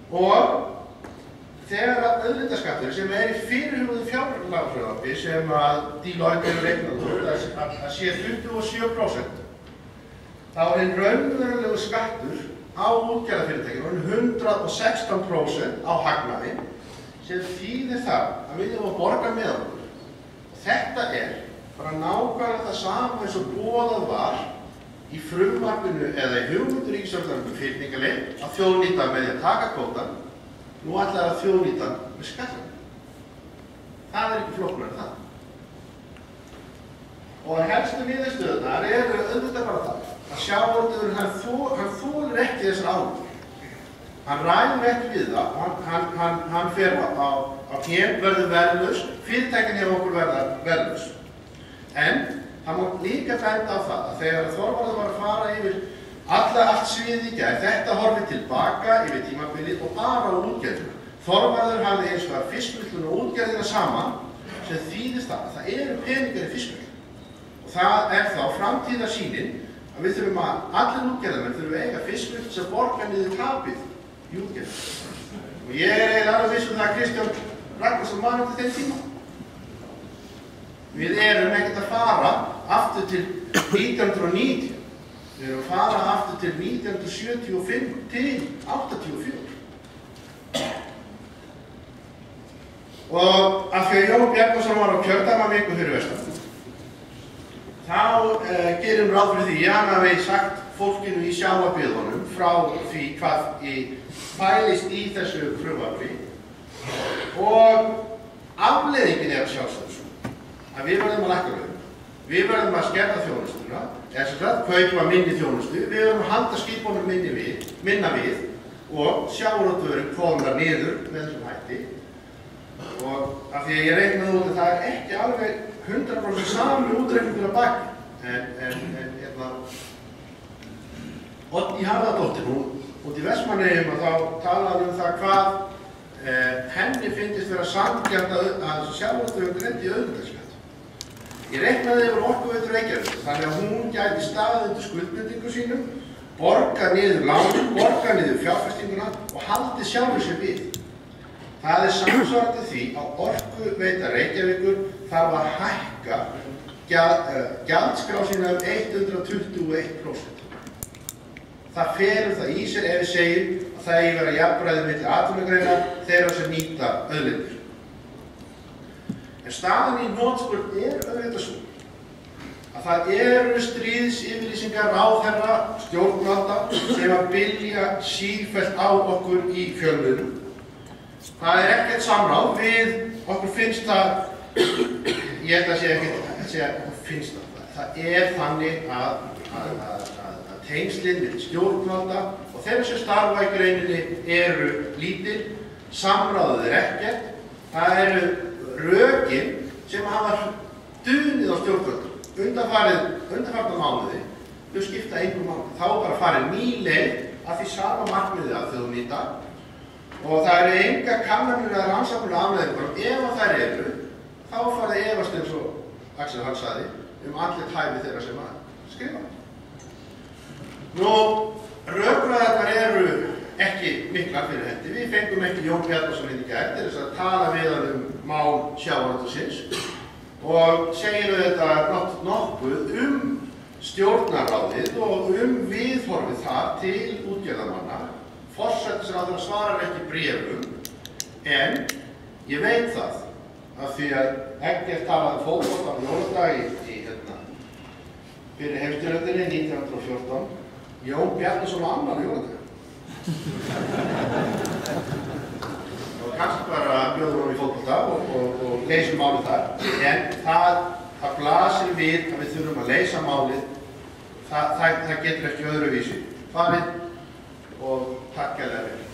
Og þegar að auðlindaskattur sem í fyrirhuguðu fjárlagafrumvarpi sem að Deloitte hefur reiknað út að sé 27%, þá hinn raunverulegu skattur á útgerðarfyrirtækinu 116% á hagnaði, sem þýðir það að við erum að borga með okkur. Og þetta bara nákvæmlega það sama eins og boðað var í frumvarpinu eða í hugmyndu ríkisstjórnarinnar um fyrningarleið að þjóðnýta með því að taka kvótann. Nú ætlar að þjóðnýta með skattum. Það ekki flóknara en það. Og helstu niðurstöðurnar auðvitað bara það að sjávarútvegurinn hann þolir ekki þessar álögur. Hann ræður ekki við það, hann fer á hén, verður verðlaus, fyrirtækin hjá okkur verða verðlaus. En hann má líka benda á það að þegar Þorvarður var að fara yfir allt sviðið í gær, þetta horfið tilbaka yfir tímabilið og bara á útgerðina. Þorvarður hafði eins og það fiskvinnsluna og útgerðina saman sem þýðist það að það eru peningar í fiskvinnslu. Og það þá framtíðarsýnin að við þurfum allir útgerðarmenn þurfum að eiga fiskvinnslu sem borgar niður tapið í útgerðina. Og ég eiginlega alveg viss það að Kristján Ragnarsson man eftir þeim tíma. Við erum ekkert að fara aftur til 1990. Við erum að fara aftur til 1975 til 84. Og af því að Jón Bjarnason var á kjördæmaviku fyrir vestan, þá gerum ráð fyrir því að hann hafi sagt fólkinu í sjávarbyggðunum frá því hvað fælist í þessu frumvarpi. Og afleiðingin sjálfsagt svo að við verðum að lækka laun, við verðum að skerða þjónustuna, eða sem sagt kaupa minni þjónustu, við verðum að halda skipunum minna við og sjávarútvegurinn kólnar niður með þessum hætti. Og af því að ég reiknaði út að það ekki alveg 100% sami útreikningur að baki. Oddný Harðardóttir, hún út í Vestmannaeyjum og þá talaði það hvað henni finnist vera sanngjarnt að sjávarútvegurinn greiddi auðlindaskatt. Ég reiknaði yfir Orkuveitu Reykjavíkur þannig að hún gæti staðið undir skuldbindingu sínum, borga niður lánin, borga niður fjárfestinguna og haldið sjálfur sér við. Það samsvarandi því að Orkuveita Reykjavíkur þarf að hækka gjaldskrá sína 121%. Það felur það í sér ef við segjum að það eigi vera jafnræði milli atvinnugreina þeirra sem nýta auðlindir. En staðan í hnotskurn auðvitað svo að það eru stríðsyfirlýsingar ráðherra stjórnvalda sem að bylja sífellt á okkur í fjölmiðlum. Það ekkert samráð við, okkur finnst það, ég held að segja okkur finnst það. Það þannig að tengslin við stjórnvalda og þeirra sem starfa í greininni eru lítil, samráðið ekkert, það eru rökin sem hafa dunið á stjórnvöldum undanfarna mánuði, þau skipta engu máli. Þá bara farið ný leið að því sama markmiði að þjóðnýta og það eru enga kannanir eða rannsóknir afleiðingar. Ef þær eru, þá farið efast eins og Axel Hall sagði allir hæfi þeirra sem að skrifa. Nú, rökræðarnar eru ekki miklar fyrir hendi. Við fengum ekki Jón Bjarnason inn í gær til þess að tala við hann mál sjávarútvegsins og segir þetta nokkuð stjórnarráðið og viðhorfið þar til útgerðarmanna. Forsætisráðherra svarar ekki bréfum, en ég veit það af því að Eggert talaði fótbolta á jóladagi fyrir heimsstyrjöldinni 1914. Jón Bjarnason á annan jóladag. Og kannski bara bjóðum hann í fótbolta og leysum málið þar. En það blasir við að við þurfum að leysa málið. Það getur ekki öðruvísi farið og takk kærlega fyrir.